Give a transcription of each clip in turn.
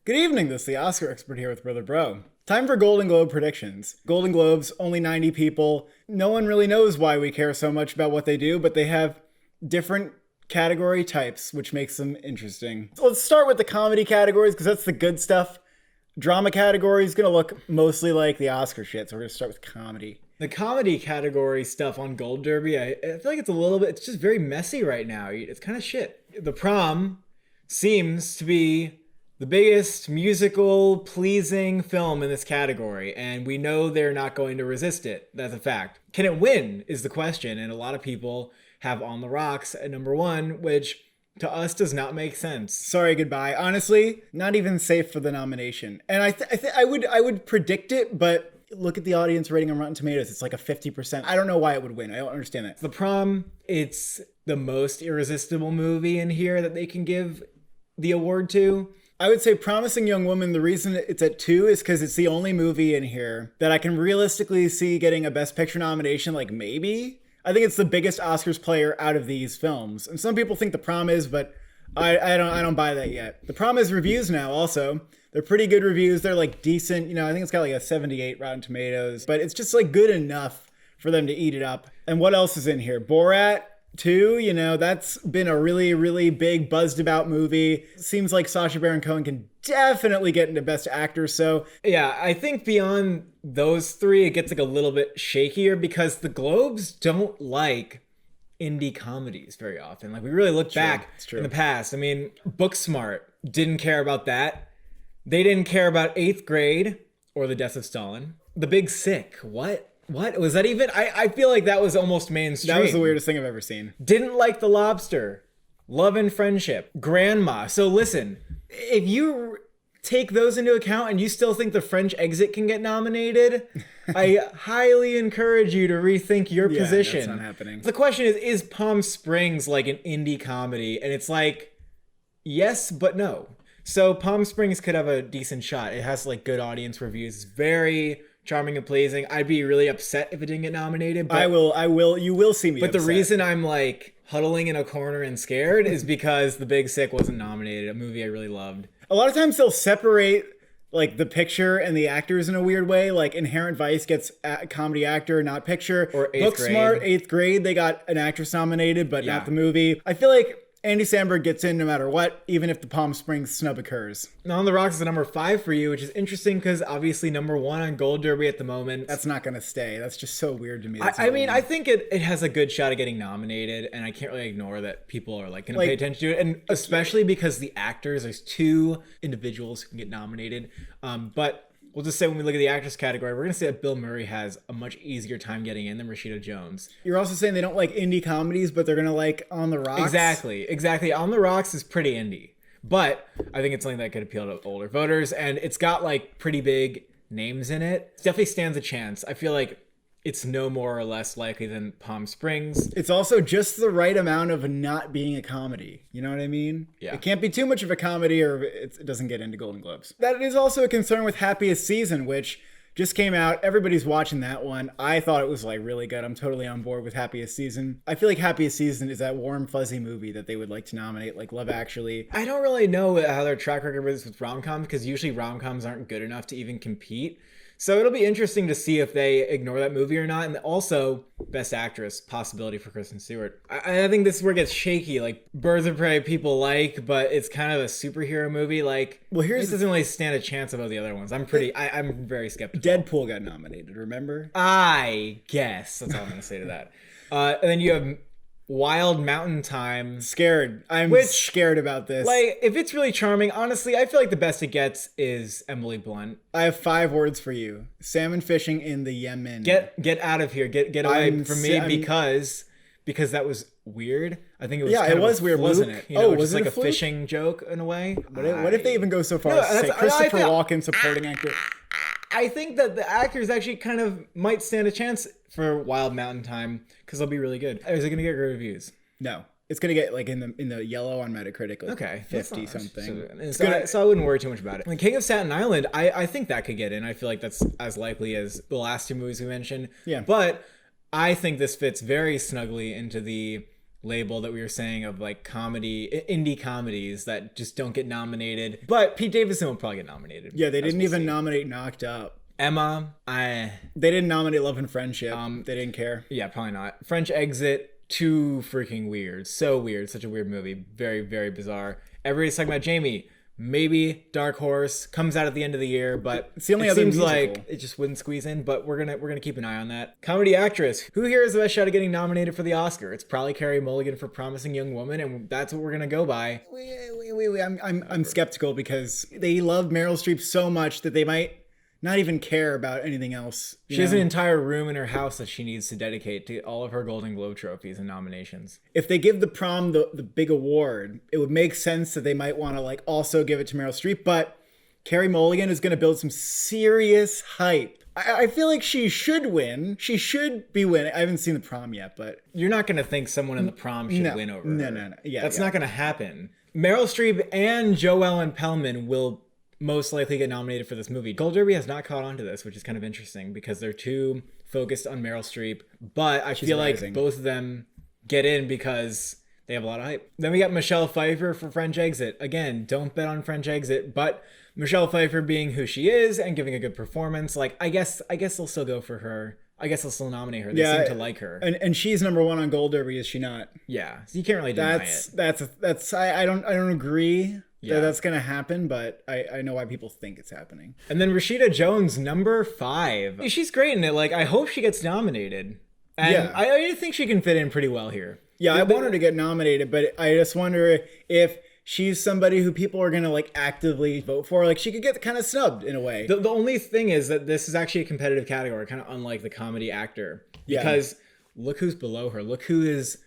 Good evening, this is the Oscar expert here with Brother Bro. Time for Golden Globe predictions. Golden Globes, only 90 people. No one really knows why we care so much about what they do, but they have different category types, which makes them interesting. So let's start with the comedy categories, because that's the good stuff. Drama category is going to look mostly like the Oscar shit, so we're going to start with comedy. The comedy category stuff on Gold Derby, I feel like it's just very messy right now. It's kind of shit. The Prom seems to be the biggest musical pleasing film in this category, and we know they're not going to resist it. That's a fact. Can it win is the question, and a lot of people have On the Rocks at number one, which to us does not make sense. Sorry, goodbye. Honestly, not even safe for the nomination. And I would predict it, but look at the audience rating on Rotten Tomatoes. It's like a 50%. I don't know why it would win. I don't understand that. The Prom, it's the most irresistible movie in here that they can give the award to. I would say Promising Young Woman, the reason it's at 2 is because it's the only movie in here that I can realistically see getting a Best Picture nomination, like maybe. I think it's the biggest Oscars player out of these films. And some people think The Prom is, but I don't buy that yet. The Prom has reviews now also. They're pretty good reviews. They're like decent. You know, I think it's got like a 78 Rotten Tomatoes, but it's just like good enough for them to eat it up. And what else is in here? Borat 2, you know, that's been a really, really big buzzed about movie. Seems like Sacha Baron Cohen can definitely get into Best Actor. So yeah, I think beyond those three, it gets like a little bit shakier because the Globes don't like indie comedies very often. Like we really look back in the past. I mean, Booksmart didn't care about that. They didn't care about 8th Grade or The Death of Stalin. The Big Sick. What was that even? I feel like that was almost mainstream. That was the weirdest thing I've ever seen. Didn't like The Lobster. Love and Friendship. Grandma. So listen, if you take those into account and you still think The French Exit can get nominated, I highly encourage you to rethink your position. That's not happening. The question is Palm Springs like an indie comedy? And it's like, yes, but no. So Palm Springs could have a decent shot. It has like good audience reviews. It's very charming and pleasing. I'd be really upset if it didn't get nominated. But you will see me But upset. the reason I'm like huddling in a corner and scared is because The Big Sick wasn't nominated, a movie I really loved. A lot of times they'll separate like the picture and the actors in a weird way. Like Inherent Vice gets comedy actor, not picture. Or 8th Booksmart, Grade. 8th Grade, they got an actress nominated, but Yeah. not the movie. I feel like Andy Samberg gets in no matter what, even if the Palm Springs snub occurs. Now On the Rocks is the number 5 for you, which is interesting because obviously number 1 on Gold Derby at the moment. That's not going to stay. That's just so weird to me. I mean, I think it has a good shot at getting nominated, and I can't really ignore that people are like going to pay attention to it, and especially because the actors, there's 2 individuals who can get nominated. But we'll just say when we look at the actress category, we're going to say that Bill Murray has a much easier time getting in than Rashida Jones. You're also saying they don't like indie comedies, but they're going to like On the Rocks? Exactly. On the Rocks is pretty indie, but I think it's something that could appeal to older voters, and it's got like pretty big names in it. It definitely stands a chance. I feel like it's no more or less likely than Palm Springs. It's also just the right amount of not being a comedy. You know what I mean? Yeah. It can't be too much of a comedy or it doesn't get into Golden Globes. That is also a concern with Happiest Season, which just came out. Everybody's watching that one. I thought it was like really good. I'm totally on board with Happiest Season. I feel like Happiest Season is that warm, fuzzy movie that they would like to nominate, like Love Actually. I don't really know how their track record is with rom-coms because usually rom-coms aren't good enough to even compete. So it'll be interesting to see if they ignore that movie or not. And also, Best Actress, possibility for Kristen Stewart. I think this is where it gets shaky. Like, Birds of Prey people like, but it's kind of a superhero movie. Like, well, it doesn't really stand a chance above the other ones. I'm very skeptical. Deadpool got nominated, remember? I guess. That's all I'm going to say to that. And then you have Wild Mountain Time. Scared. I'm scared about this. Like, if it's really charming, honestly, I feel like the best it gets is Emily Blunt. I have 5 words for you. Salmon fishing in the Yemen. Get out of here. Get away from me because that was weird. I think it was it was weird, wasn't it? You know, was just it like a fluke? fishing joke in a way. What if they even go so far as to say Christopher Walken supporting actor? I think that the actors actually kind of might stand a chance for Wild Mountain Time because they'll be really good. Is it going to get great reviews? No. It's going to get like in the yellow on Metacritic, like okay, 50 something. So I wouldn't worry too much about it. The King of Staten Island, I think that could get in. I feel like that's as likely as the last 2 movies we mentioned. Yeah. But I think this fits very snugly into the label that we were saying of like indie comedies that just don't get nominated. But Pete Davidson will probably get nominated. Yeah, they didn't even nominate Knocked Up. Emma, they didn't nominate Love and Friendship. They didn't care. Yeah, probably not. French Exit, too freaking weird. So weird. Such a weird movie. Very, very bizarre. Everybody's talking about Jamie. Maybe Dark Horse comes out at the end of the year, but it's the only other seems musical. Like it just wouldn't squeeze in. But we're gonna keep an eye on that. Comedy actress. Who here has the best shot at getting nominated for the Oscar? It's probably Carey Mulligan for Promising Young Woman, and that's what we're gonna go by. Wait. I'm skeptical because they love Meryl Streep so much that they might not even care about anything else. She has an entire room in her house that she needs to dedicate to all of her Golden Globe trophies and nominations. If they give the prom the big award, it would make sense that they might want to like also give it to Meryl Streep. But Carey Mulligan is going to build some serious hype. I feel like she should win. She should be winning. I haven't seen the prom yet, but you're not going to think someone in the prom should win over her. No. Yeah, that's not going to happen. Meryl Streep and Joellen Pellman will most likely get nominated for this movie. Gold Derby has not caught on to this, which is kind of interesting because they're too focused on Meryl Streep. But I feel like both of them get in because they have a lot of hype. Then we got Michelle Pfeiffer for French Exit. Again, don't bet on French Exit, but Michelle Pfeiffer being who she is and giving a good performance, like I guess they'll still go for her. I guess they'll still nominate her. They seem to like her. And she's number one on Gold Derby, is she not? Yeah. So you can't really deny it. I don't agree. Yeah, that's gonna happen, but I know why people think it's happening. And then Rashida Jones, number 5. She's great in it. Like, I hope she gets nominated. And I think she can fit in pretty well here. Yeah, I want her to get nominated, but I just wonder if she's somebody who people are gonna like actively vote for. Like, she could get kind of snubbed in a way. The only thing is that this is actually a competitive category, kind of unlike the comedy actor. Because look who's below her. Look who is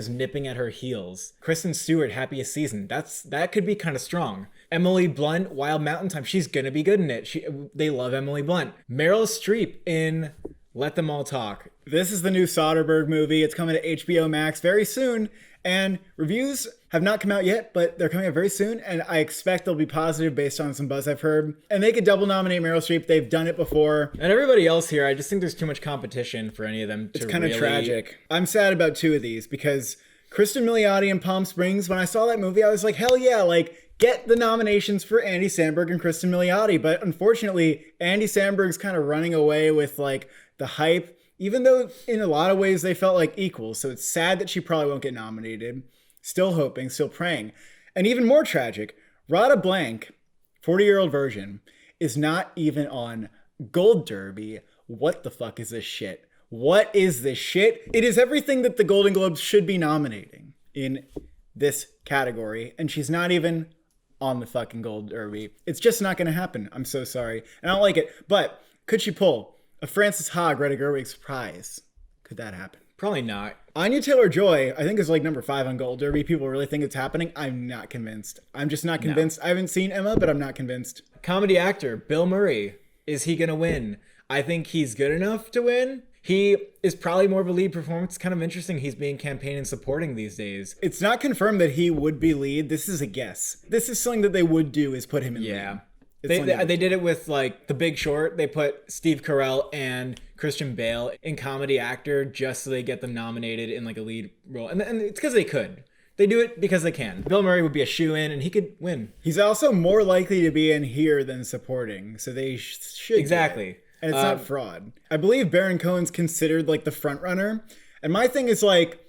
nipping at her heels. Kristen Stewart, Happiest Season. That could be kind of strong. Emily Blunt, Wild Mountain Time. She's gonna be good in it. They love Emily Blunt. Meryl Streep in Let Them All Talk. This is the new Soderbergh movie. It's coming to HBO Max very soon, and reviews have not come out yet, but they're coming out very soon, and I expect they'll be positive based on some buzz I've heard. And they could double nominate Meryl Streep. They've done it before. And everybody else here, I just think there's too much competition for any of them to. It's kind of tragic. I'm sad about 2 of these because Kristen Milioti in Palm Springs, when I saw that movie, I was like, hell yeah, like, get the nominations for Andy Samberg and Kristen Milioti. But unfortunately, Andy Samberg's kind of running away with like the hype, even though in a lot of ways they felt like equals. So it's sad that she probably won't get nominated. Still hoping, still praying. And even more tragic, Rada Blank, 40-year-old version, is not even on Gold Derby. What the fuck is this shit? What is this shit? It is everything that the Golden Globes should be nominating in this category, and she's not even on the fucking Gold Derby. It's just not going to happen. I'm so sorry. And I don't like it. But could she pull a Frances Ha, Greta Gerwig's prize? Could that happen? Probably not. Anya Taylor-Joy, I think, is like number 5 on Gold Derby. People really think it's happening. I'm not convinced. I'm just not convinced. No. I haven't seen Emma, but I'm not convinced. Comedy actor Bill Murray. Is he going to win? I think he's good enough to win. He is probably more of a lead performance. It's kind of interesting he's being campaign and supporting these days. It's not confirmed that he would be lead. This is a guess. This is something that they would do, is put him in lead. They did it with like The Big Short. They put Steve Carell and Christian Bale in comedy actor just so they get them nominated in like a lead role. And it's because they could. They do it because they can. Bill Murray would be a shoo-in and he could win. He's also more likely to be in here than supporting. So they should. Exactly. And it's not fraud. I believe Baron Cohen's considered like the front runner. And my thing is like,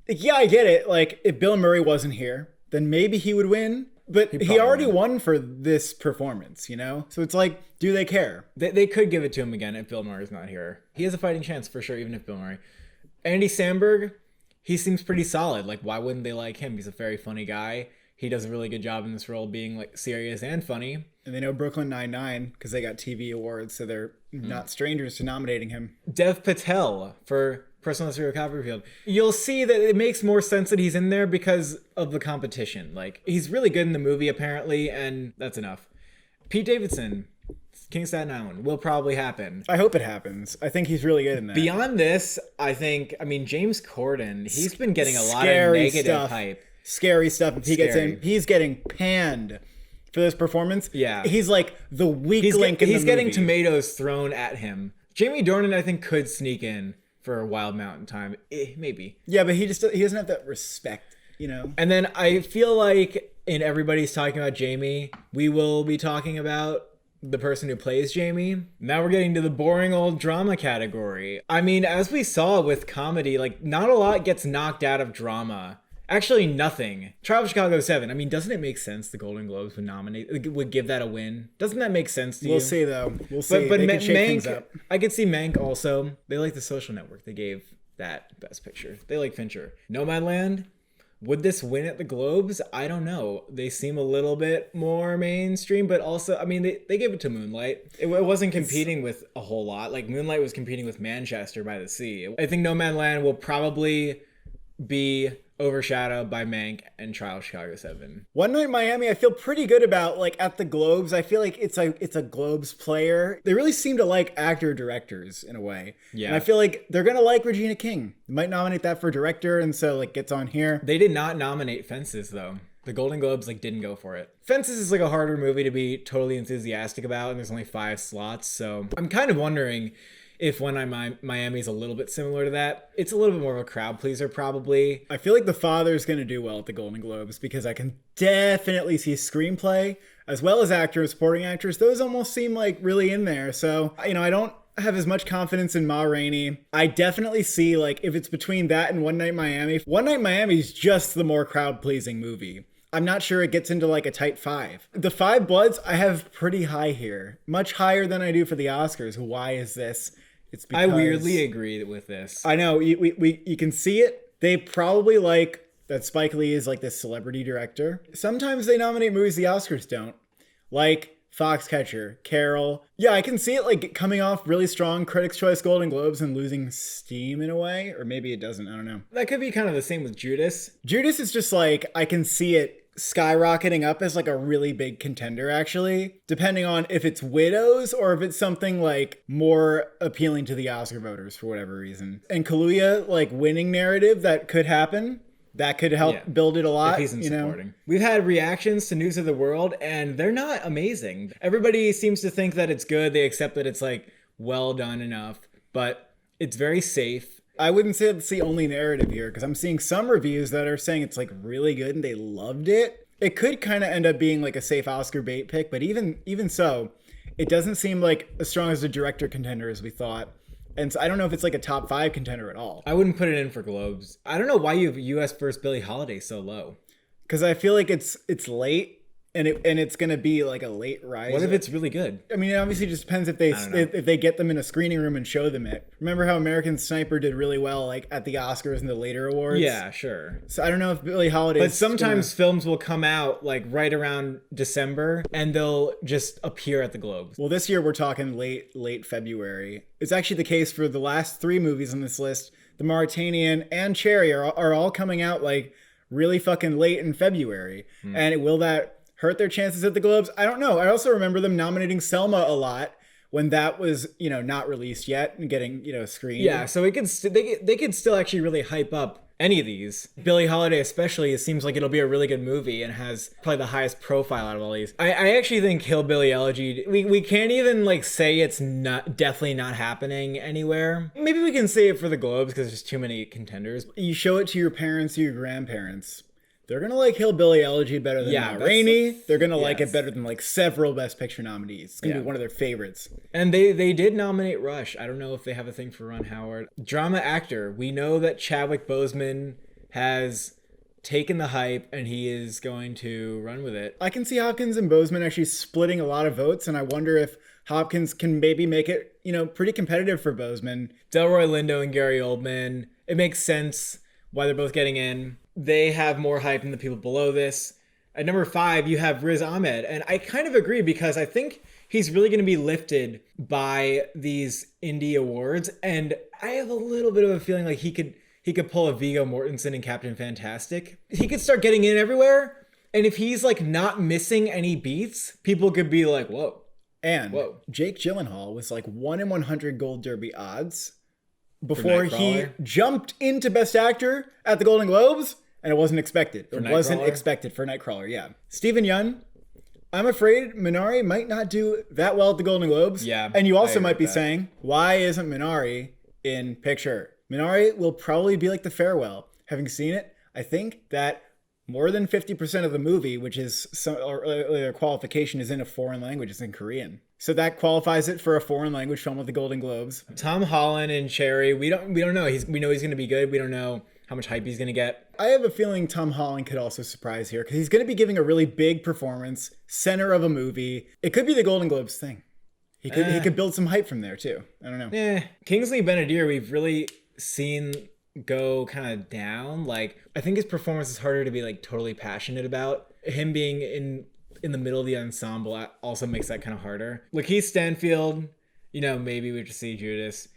yeah, I get it. Like, if Bill Murray wasn't here, then maybe he would win. But he already won for this performance, you know? So it's like, do they care? They could give it to him again if Bill Murray's not here. He has a fighting chance for sure, even if Bill Murray. Andy Samberg, he seems pretty solid. Like, why wouldn't they like him? He's a very funny guy. He does a really good job in this role being like serious and funny. And they know Brooklyn Nine-Nine because they got TV awards, so they're not strangers to nominating him. Dev Patel for Personal History of Copperfield. You'll see that it makes more sense that he's in there because of the competition. Like, he's really good in the movie, apparently, and that's enough. Pete Davidson, King of Staten Island, will probably happen. I hope it happens. I think he's really good in that. Beyond this, James Corden, he's been getting a lot of negative hype. Scary stuff. If he gets in, he's getting panned for this performance. Yeah. He's like the weak link in the movie. He's getting tomatoes thrown at him. Jamie Dornan, I think, could sneak in. for Wild Mountain Time. Maybe. Yeah, but he doesn't have that respect, you know? And then I feel like in Everybody's Talking About Jamie, we will be talking about the person who plays Jamie. Now we're getting to the boring old drama category. I mean, as we saw with comedy, like, not a lot gets knocked out of drama. Actually, nothing. Trial of Chicago 7. I mean, doesn't it make sense the Golden Globes would give that a win? Doesn't that make sense to you? We'll see, though. We'll see. But They can shake things Mank, up. I could see Mank also. They like The Social Network. They gave that Best Picture. They like Fincher. Nomadland. Would this win at the Globes? I don't know. They seem a little bit more mainstream, but also, I mean, they gave it to Moonlight. It wasn't competing with a whole lot. Like, Moonlight was competing with Manchester by the Sea. I think Nomadland will probably be overshadowed by Mank and Trial of Chicago 7. One Night in Miami, I feel pretty good about, like, at the Globes. I feel like it's a Globes player. They really seem to like actor-directors in a way. Yeah. And I feel like they're going to like Regina King. They might nominate that for director, and so, like, gets on here. They did not nominate Fences, though. The Golden Globes, like, didn't go for it. Fences is, like, a harder movie to be totally enthusiastic about, and there's only 5 slots, so I'm kind of wondering if One Night Miami is a little bit similar to that. It's a little bit more of a crowd pleaser, probably. I feel like The Father is going to do well at the Golden Globes because I can definitely see screenplay as well as actor and supporting actors. Those almost seem like really in there. So, you know, I don't have as much confidence in Ma Rainey. I definitely see, like, if it's between that and One Night in Miami, One Night in Miami is just the more crowd-pleasing movie. I'm not sure it gets into, like, a tight 5. The Five Bloods I have pretty high here. Much higher than I do for the Oscars. Why is this? It's because I weirdly agree with this. I know you can see it. They probably like that Spike Lee is like this celebrity director. Sometimes they nominate movies the Oscars don't, like Foxcatcher, Carol. Yeah, I can see it like coming off really strong Critics' Choice Golden Globes and losing steam in a way, or maybe it doesn't. I don't know. That could be kind of the same with Judas. Judas is just like I can see it skyrocketing up as like a really big contender, actually, depending on if it's Widows or if it's something like more appealing to the Oscar voters for whatever reason. And Kaluuya, like winning narrative, that could happen. That could help build it a lot. If he's in you know? supporting. We've had reactions to News of the World, and they're not amazing. Everybody seems to think that it's good. They accept that it's like well done enough, but it's very safe. I wouldn't say that's the only narrative here because I'm seeing some reviews that are saying it's like really good and they loved it. It could kind of end up being like a safe Oscar bait pick, but even so, it doesn't seem like as strong as a director contender as we thought. And so I don't know if it's like a top 5 contender at all. I wouldn't put it in for Globes. I don't know why you have US vs. Billie Holiday so low. Because I feel like it's late. And it's gonna be like a late rise. What if it's really good? I mean, it obviously just depends if they get them in a screening room and show them it. Remember how American Sniper did really well, like at the Oscars and the later awards? Yeah, sure. So I don't know if Billie Holiday. But sometimes films will come out like right around December, and they'll just appear at the Globes. Well, this year we're talking late February. It's actually the case for the last 3 movies on this list. The Mauritanian and Cherry are all coming out like really fucking late in February. And will that hurt their chances at the Globes? I don't know. I also remember them nominating Selma a lot when that was, you know, not released yet and getting, you know, screened. Yeah, so it could they could still actually really hype up any of these. Billie Holiday especially, it seems like it'll be a really good movie and has probably the highest profile out of all these. I actually think Hillbilly Elegy, we can't even like say it's definitely not happening anywhere. Maybe we can say it for the Globes because there's too many contenders. You show it to your parents or your grandparents. They're going to like Hillbilly Elegy better than Ma Rainey. They're going to like it better than like several Best Picture nominees. It's going to be one of their favorites. And they did nominate Rush. I don't know if they have a thing for Ron Howard. Drama actor. We know that Chadwick Boseman has taken the hype and he is going to run with it. I can see Hopkins and Boseman actually splitting a lot of votes, and I wonder if Hopkins can maybe make it, you know, pretty competitive for Boseman. Delroy Lindo and Gary Oldman. It makes sense why they're both getting in. They have more hype than the people below this. At number 5, you have Riz Ahmed. And I kind of agree because I think he's really going to be lifted by these indie awards. And I have a little bit of a feeling like he could pull a Viggo Mortensen in Captain Fantastic. He could start getting in everywhere. And if he's like not missing any beats, people could be like, whoa. And Jake Gyllenhaal was like 1 in 100 Gold Derby odds before he jumped into Best Actor at the Golden Globes, and it wasn't expected. It wasn't expected for Nightcrawler, yeah. Stephen Yeun, I'm afraid Minari might not do that well at the Golden Globes. Yeah. And you also might be saying, why isn't Minari in picture. Minari will probably be like The Farewell. Having seen it, I think that more than 50% of the movie, which is their qualification, is in a foreign language. It's in Korean. So that qualifies it for a foreign language film with the Golden Globes. Tom Holland and Cherry, we don't know. We know he's going to be good. We don't know how much hype he's going to get. I have a feeling Tom Holland could also surprise here because he's going to be giving a really big performance, center of a movie. It could be the Golden Globes thing. He could build some hype from there too. I don't know. Kingsley Benadir, we've really seen go kind of down. Like, I think his performance is harder to be like totally passionate about. Him being in the middle of the ensemble also makes that kind of harder. Lakeith Stanfield, maybe we just see Judas.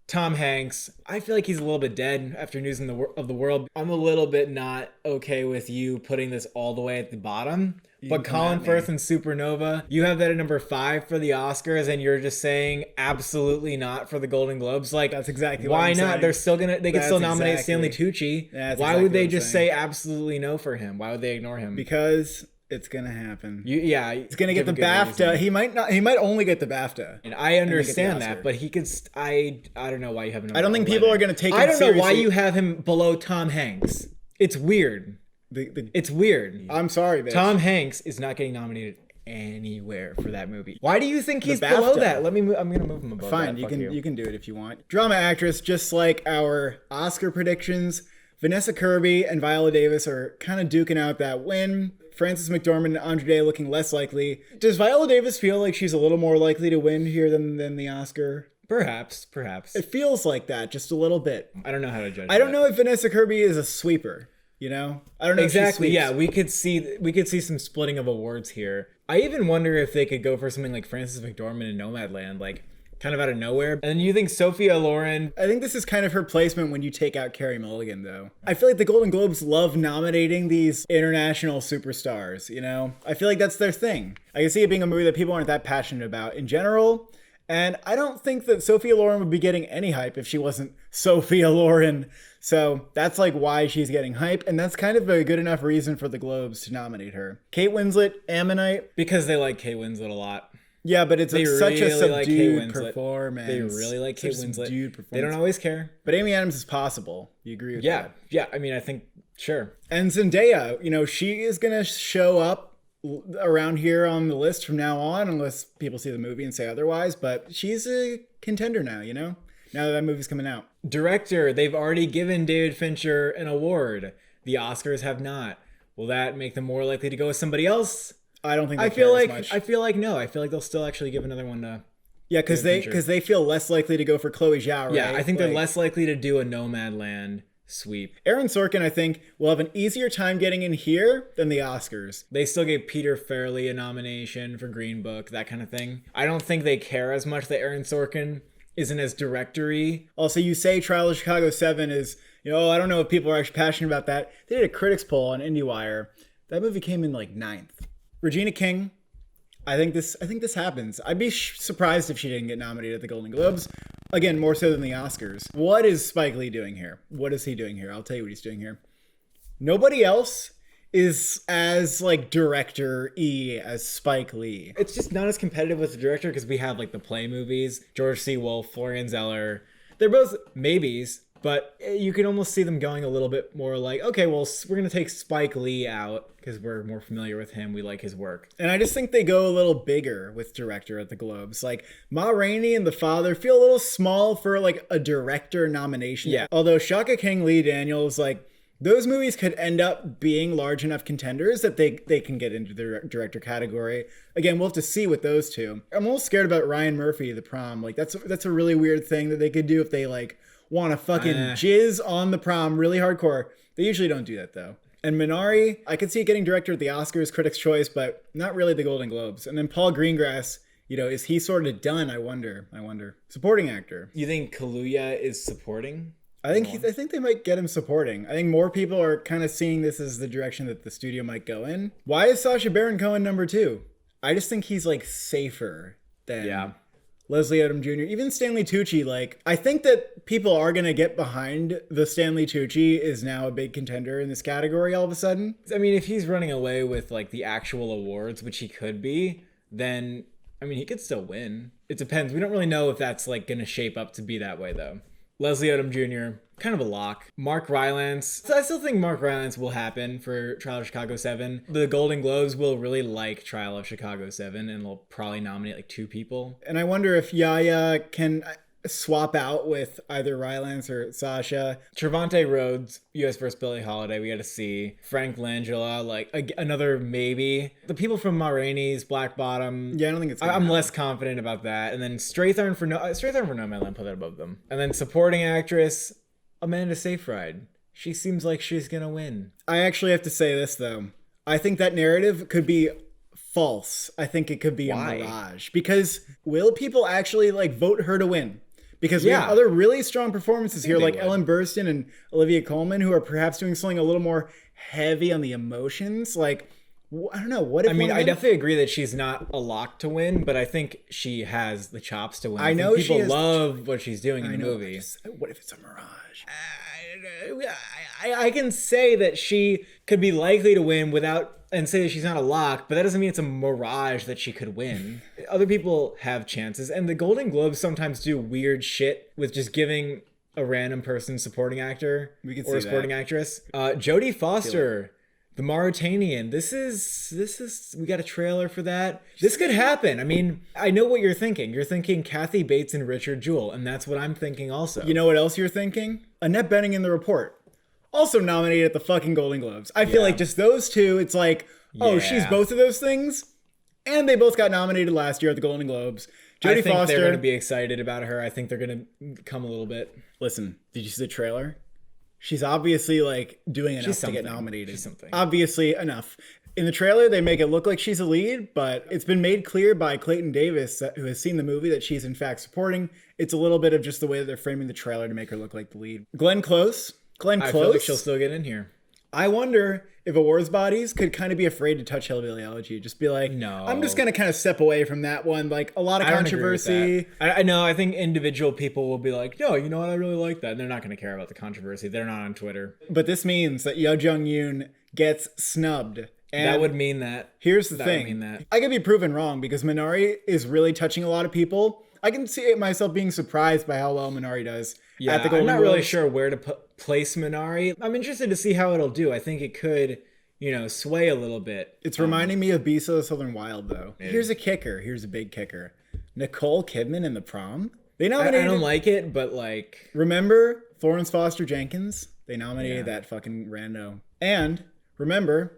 Tom Hanks, I feel like he's a little bit dead after News of the World. I'm a little bit not okay with you putting this all the way at the bottom. But Colin Firth and Supernova, you have that at number 5 for the Oscars, and you're just saying absolutely not for the Golden Globes. Like, that's exactly why what I'm not? saying. They could still nominate Stanley Tucci. Why would they just say absolutely no for him? Why would they ignore him? Because it's gonna happen. He's gonna get the BAFTA. Reason. He might only get the BAFTA. And I understand that, but he could. I don't know why you have him. I don't think people are gonna take him I don't seriously. know why you have him below Tom Hanks. It's weird. It's weird. I'm sorry, bitch. Tom Hanks is not getting nominated anywhere for that movie. Why do you think he's below that? I'm gonna move him above. Fine, that. you can do it if you want. Drama actress, just like our Oscar predictions, Vanessa Kirby and Viola Davis are kind of duking out that win. Frances McDormand and Andra Day looking less likely. Does Viola Davis feel like she's a little more likely to win here than the Oscar? Perhaps. It feels like that, just a little bit. I don't know how to judge. I don't know if Vanessa Kirby is a sweeper. I don't know exactly. Yeah, we could see some splitting of awards here. I even wonder if they could go for something like Frances McDormand in Nomadland, like kind of out of nowhere. And you think Sophia Loren? I think this is kind of her placement when you take out Carey Mulligan, though. I feel like the Golden Globes love nominating these international superstars. I feel like that's their thing. I can see it being a movie that people aren't that passionate about in general. And I don't think that Sophia Loren would be getting any hype if she wasn't Sophia Loren. So that's like why she's getting hype. And that's kind of a good enough reason for the Globes to nominate her. Kate Winslet, Ammonite. Because they like Kate Winslet a lot. Yeah, but it's such a subdued performance. They really like Kate Winslet. They don't always care. But Amy Adams is possible. You agree with that? Yeah. I mean, I think, sure. And Zendaya, she is going to show up around here on the list from now on, unless people see the movie and say otherwise. But she's a contender now, now that movie's coming out. Director, they've already given David Fincher an award. The Oscars have not. Will that make them more likely to go with somebody else? I don't think they care as much. I feel like no. I feel like they'll still actually give another one to. Yeah, because they feel less likely to go for Chloe Zhao, right? Yeah, I think they're less likely to do a Nomadland sweep. Aaron Sorkin, I think, will have an easier time getting in here than the Oscars. They still gave Peter Farrelly a nomination for Green Book, that kind of thing. I don't think they care as much that Aaron Sorkin isn't as directory. Also, you say Trial of Chicago 7 is, I don't know if people are actually passionate about that. They did a critics poll on IndieWire. That movie came in like 9th. Regina King, I think this happens. I'd be surprised if she didn't get nominated at the Golden Globes. Again, more so than the Oscars. What is Spike Lee doing here? What is he doing here? I'll tell you what he's doing here. Nobody else is as director-y as Spike Lee. It's just not as competitive with the director because we have the Play movies, George C. Wolfe, Florian Zeller. They're both maybes, but you can almost see them going a little bit more okay, well, we're going to take Spike Lee out because we're more familiar with him. We like his work. And I just think they go a little bigger with director at the Globes. Ma Rainey and The Father feel a little small for a director nomination. Yeah. Although Shaka King, Lee Daniels, those movies could end up being large enough contenders that they can get into the director category. Again, we'll have to see with those two. I'm a little scared about Ryan Murphy, The Prom. That's a really weird thing that they could do if they want to fucking jizz on The Prom really hardcore. They usually don't do that though. And Minari, I could see it getting director at the Oscars, Critics' Choice, but not really the Golden Globes. And then Paul Greengrass, is he sort of done? I wonder. Supporting actor. You think Kaluuya is supporting? I think they might get him supporting. I think more people are kind of seeing this as the direction that the studio might go in. Why is Sacha Baron Cohen number 2? I just think he's safer than Leslie Odom Jr., even Stanley Tucci. I think that people are going to get behind the Stanley Tucci is now a big contender in this category all of a sudden. I mean, if he's running away with the actual awards, which he could be, then, he could still win. It depends. We don't really know if that's going to shape up to be that way though. Leslie Odom Jr., kind of a lock. Mark Rylance. I still think Mark Rylance will happen for Trial of Chicago 7. The Golden Globes will really like Trial of Chicago 7, and they'll probably nominate like 2 people. And I wonder if Yaya can swap out with either Rylance or Sasha. Trevante Rhodes, U.S. vs. Billie Holiday, we got to see. Frank Langella, like another maybe. The people from Ma Rainey's Black Bottom. Yeah, I don't think it's I'm less confident about that. And then Strathern for Nomadland, put that above them. And then supporting actress, Amanda Seyfried. She seems like she's gonna win. I actually have to say this though. I think that narrative could be false. I think it could be a mirage. Because will people actually like vote her to win? Because we have other really strong performances here, like Ellen Burstyn and Olivia Colman, who are perhaps doing something a little more heavy on the emotions. Like, I don't know. What if I definitely agree that she's not a lock to win, but I think she has the chops to win. I know people love what she's doing in the movie. What if it's a mirage? I can say that she could be likely to win and say that she's not a lock, but that doesn't mean it's a mirage that she could win. Other people have chances, and the Golden Globes sometimes do weird shit with just giving a random person supporting actor or supporting actress. Jodie Foster, the Mauritanian. This is we got a trailer for that. This could happen. I mean, I know what you're thinking. You're thinking Kathy Bates and Richard Jewell, and that's what I'm thinking also. You know what else you're thinking? Annette Bening in The Report. Also nominated at the fucking Golden Globes. I feel like just those two, it's like, oh, she's both of those things. And they both got nominated last year at the Golden Globes. I think they're going to be excited about her. I think they're going to come a little bit. Listen, did you see the trailer? She's obviously like doing enough to get nominated. She's something. Obviously enough. In the trailer, they make it look like she's a lead, but it's been made clear by Clayton Davis, who has seen the movie, that she's in fact supporting. It's a little bit of just the way that they're framing the trailer to make her look like the lead. Glenn Close. I feel like she'll still get in here. I wonder if awards bodies could kind of be afraid to touch Hillbilly Elegy. Just be like, no, I'm just going to kind of step away from that one. Like, a lot of controversy. I know. I think individual people will be like, no, you know what? I really like that. And they're not going to care about the controversy. They're not on Twitter. But this means that Yo Jung Yoon gets snubbed. And that would mean that. Here's the thing. I could be proven wrong because Minari is really touching a lot of people. I can see myself being surprised by how well Minari does at the Golden Globes. I'm not really sure where to place Minari. I'm interested to see how it'll do. I think it could, sway a little bit. It's reminding me of Beast of the Southern Wild, though. Here's a kicker. Here's a big kicker. Nicole Kidman in The Prom. They nominated. I don't like it, but like. Remember Florence Foster Jenkins? They nominated that fucking rando. And remember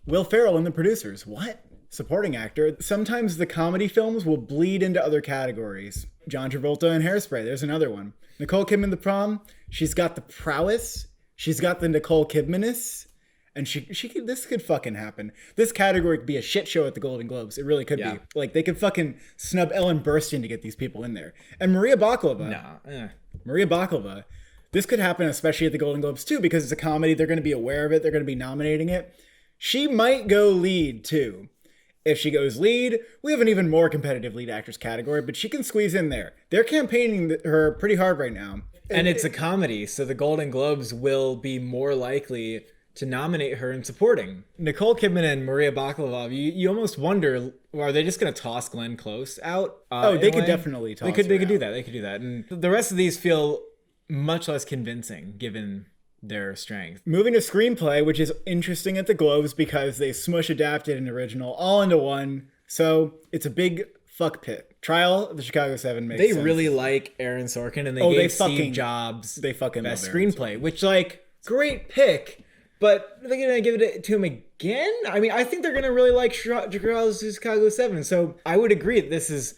Will Ferrell in The Producers. What? Supporting actor. Sometimes the comedy films will bleed into other categories. John Travolta in Hairspray. There's another one. Nicole Kidman, The Prom. She's got the prowess. She's got the Nicole Kidman-ness. And this could fucking happen. This category could be a shit show at the Golden Globes. It really could be. Like, they could fucking snub Ellen Burstyn to get these people in there. And Maria Bakalova. Maria Bakalova. This could happen especially at the Golden Globes too, because it's a comedy. They're going to be aware of it. They're going to be nominating it. She might go lead too. If she goes lead, we have an even more competitive lead actress category, but she can squeeze in there. They're campaigning her pretty hard right now. And it's a comedy, so the Golden Globes will be more likely to nominate her in supporting. Nicole Kidman and Maria Bakalova, you almost wonder, are they just going to toss Glenn Close out? They could definitely toss They could do that. They could do that. And the rest of these feel much less convincing, given their strength. Moving to screenplay, which is interesting at the Globes because they smush adapted and original all into one. So it's a big fuck pit. Trial of the Chicago 7 makes sense. They really like Aaron Sorkin, and they gave Steve Jobs best screenplay, which, like, great pick. But are they going to give it to him again? I mean, I think they're going to really like Trial of the Chicago 7. So I would agree that this is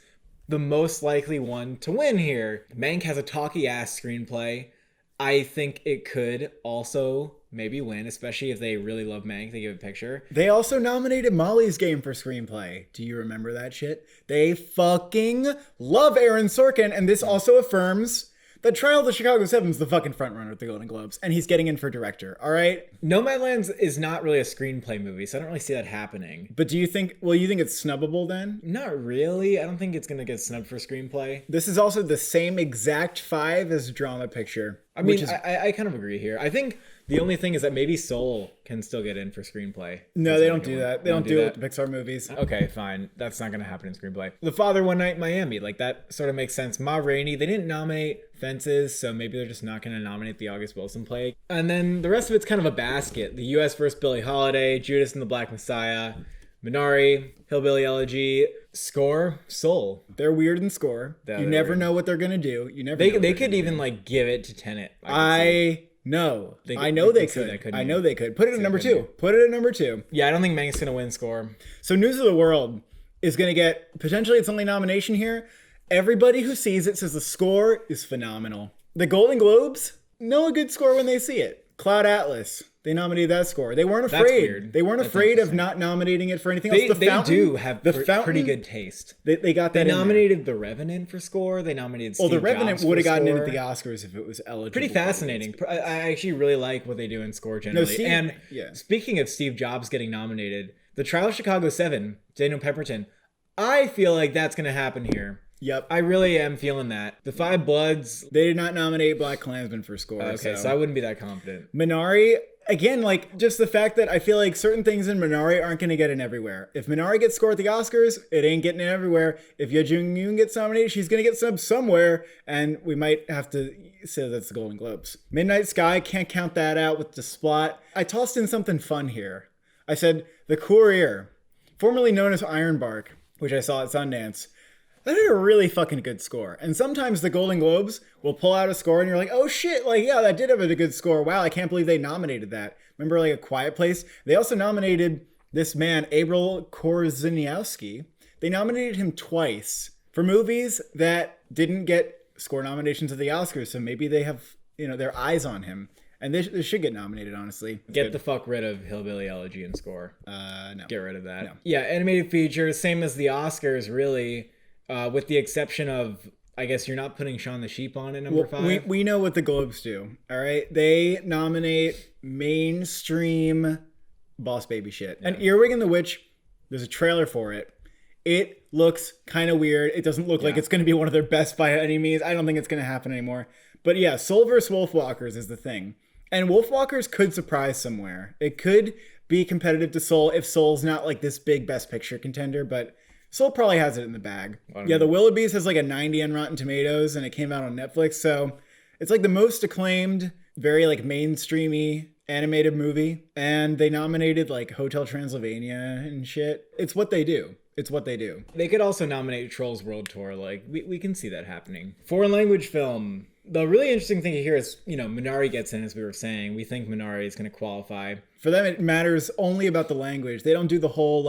the most likely one to win here. Mank has a talky-ass screenplay. I think it could also maybe win, especially if they really love Mank. They give a picture. They also nominated Molly's Game for screenplay. Do you remember that shit? They fucking love Aaron Sorkin, and this also affirms that Trial of the Chicago 7 is the fucking frontrunner at the Golden Globes, and he's getting in for director, all right? Nomadland is not really a screenplay movie, so I don't really see that happening. But do you think it's snubbable then? Not really. I don't think it's going to get snubbed for screenplay. This is also the same exact 5 as drama picture. I mean, I kind of agree here. I think The only thing is that maybe Soul can still get in for screenplay. No, That's they the don't second do one. that. They don't do it with the Pixar movies. Okay, fine. That's not going to happen in screenplay. The Father One Night in Miami, like that sort of makes sense. Ma Rainey, they didn't nominate Fences, so maybe they're just not going to nominate the August Wilson play. And then the rest of it's kind of a basket. The U.S. vs. Billie Holiday, Judas and the Black Messiah, Minari, Hillbilly Elegy, score, Soul. They're weird in score. Yeah, you they're never weird. know what they're gonna do. You never. They could even like give it to Tenet. I know. They I know could they see could. that, couldn't I you? know they could. Put it at number couldn't 2. Put it at number 2. Yeah, I don't think Manx gonna win score. So News of the World is gonna get potentially its only nomination here. Everybody who sees it says the score is phenomenal. The Golden Globes know a good score when they see it. Cloud Atlas. They nominated that score. They weren't That's afraid. weird. They weren't That's afraid of not nominating it for anything They, else. The they Fountain, do have the pretty good taste. They got that. They in there. nominated The Revenant for score. They nominated Steve Well, The Revenant Jobs would have for gotten in score. at the Oscars if it was eligible. Pretty fascinating. I actually really like what they do in score generally. Steve- and yeah. speaking of Steve Jobs getting nominated, The Trial of Chicago 7, Daniel Pemberton, I feel like that's going to happen here. Yep. I really am feeling that. The Five Bloods. They did not nominate Black Klansman for score. Okay, so I wouldn't be that confident. Minari, again, like just the fact that I feel like certain things in Minari aren't going to get in everywhere. If Minari gets scored at the Oscars, it ain't getting in everywhere. If Ye Jung Yoon gets nominated, she's going to get subbed somewhere, and we might have to say that's the Golden Globes. Midnight Sky, can't count that out with the Splot. I tossed in something fun here. I said The Courier, formerly known as Ironbark, which I saw at Sundance. That had a really fucking good score. And sometimes the Golden Globes will pull out a score and you're like, oh shit, like, yeah, that did have a good score. Wow, I can't believe they nominated that. Remember, like, A Quiet Place? They also nominated this man, Abel Korzeniowski. They nominated him twice for movies that didn't get score nominations at the Oscars. So maybe they have, their eyes on him. And they should get nominated, honestly. Get the fuck rid of Hillbilly Elegy and score. No. Get rid of that. No. Yeah, animated features, same as the Oscars, really. With the exception of, I guess you're not putting Shaun the Sheep on at number 5. We know what the Globes do, all right? They nominate mainstream boss baby shit. And Earwig and the Witch, there's a trailer for it. It looks kind of weird. It doesn't look like it's going to be one of their best by any means. I don't think it's going to happen anymore. But yeah, Soul vs. Wolfwalkers is the thing. And Wolfwalkers could surprise somewhere. It could be competitive to Soul if Soul's not like this big best picture contender, but Soul probably has it in the bag. Yeah, The Willoughbys has like a 90 on Rotten Tomatoes, and it came out on Netflix. So it's like the most acclaimed, very like mainstreamy animated movie. And they nominated like Hotel Transylvania and shit. It's what they do. It's what they do. They could also nominate Trolls World Tour. Like, we can see that happening. Foreign language film. The really interesting thing here is, Minari gets in, as we were saying. We think Minari is going to qualify. For them, it matters only about the language. They don't do the whole,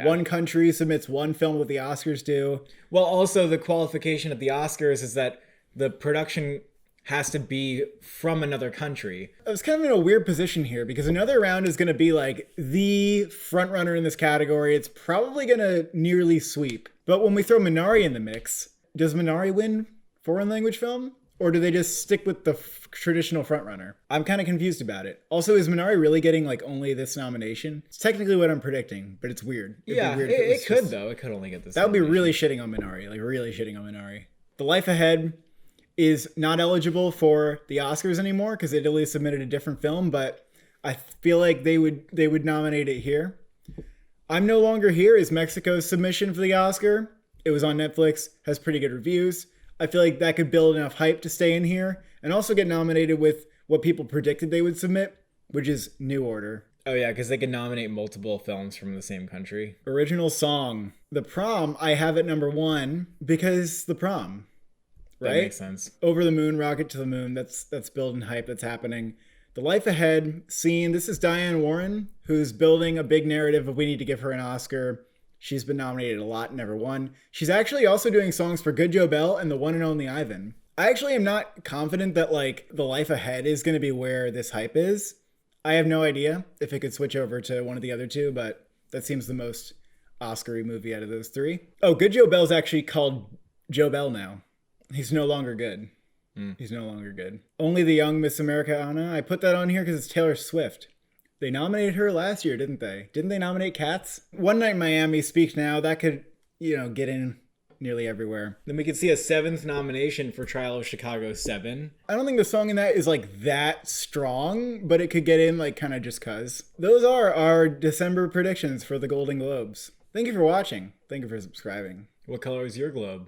one country submits one film what the Oscars do. Well, also, the qualification at the Oscars is that the production has to be from another country. I was kind of in a weird position here because another round is going to be like the front runner in this category. It's probably going to nearly sweep. But when we throw Minari in the mix, does Minari win foreign language film? Or do they just stick with the traditional frontrunner? I'm kind of confused about it. Also, is Minari really getting like only this nomination? It's technically what I'm predicting, but it's weird. It'd be weird if it was could just- though. It could only get this. That would be nomination. really shitting on Minari, like really shitting on Minari. The Life Ahead is not eligible for the Oscars anymore because Italy submitted a different film, but I feel like they would nominate it here. I'm No Longer Here is Mexico's submission for the Oscar. It was on Netflix, has pretty good reviews. I feel like that could build enough hype to stay in here and also get nominated with what people predicted they would submit, which is New Order. Oh yeah, because they can nominate multiple films from the same country. Original song. The Prom, I have at number 1 because The Prom. Right? That makes sense. Over the Moon, Rocket to the Moon. That's building hype. That's happening. The Life Ahead scene. This is Diane Warren, who's building a big narrative of we need to give her an Oscar. She's been nominated a lot, never won. She's actually also doing songs for Good Joe Bell and The One and Only Ivan. I actually am not confident that like The Life Ahead is going to be where this hype is. I have no idea if it could switch over to one of the other two, but that seems the most Oscar-y movie out of those 3. Oh, Good Joe Bell's actually called Joe Bell now. He's no longer good. He's no longer good. Only the Young Miss Americana. I put that on here because it's Taylor Swift. They nominated her last year, didn't they? Didn't they nominate Cats? One Night in Miami, Speak Now. That could, get in nearly everywhere. Then we could see a 7th nomination for Trial of Chicago 7. I don't think the song in that is like that strong, but it could get in like kind of just cuz. Those are our December predictions for the Golden Globes. Thank you for watching. Thank you for subscribing. What color is your globe?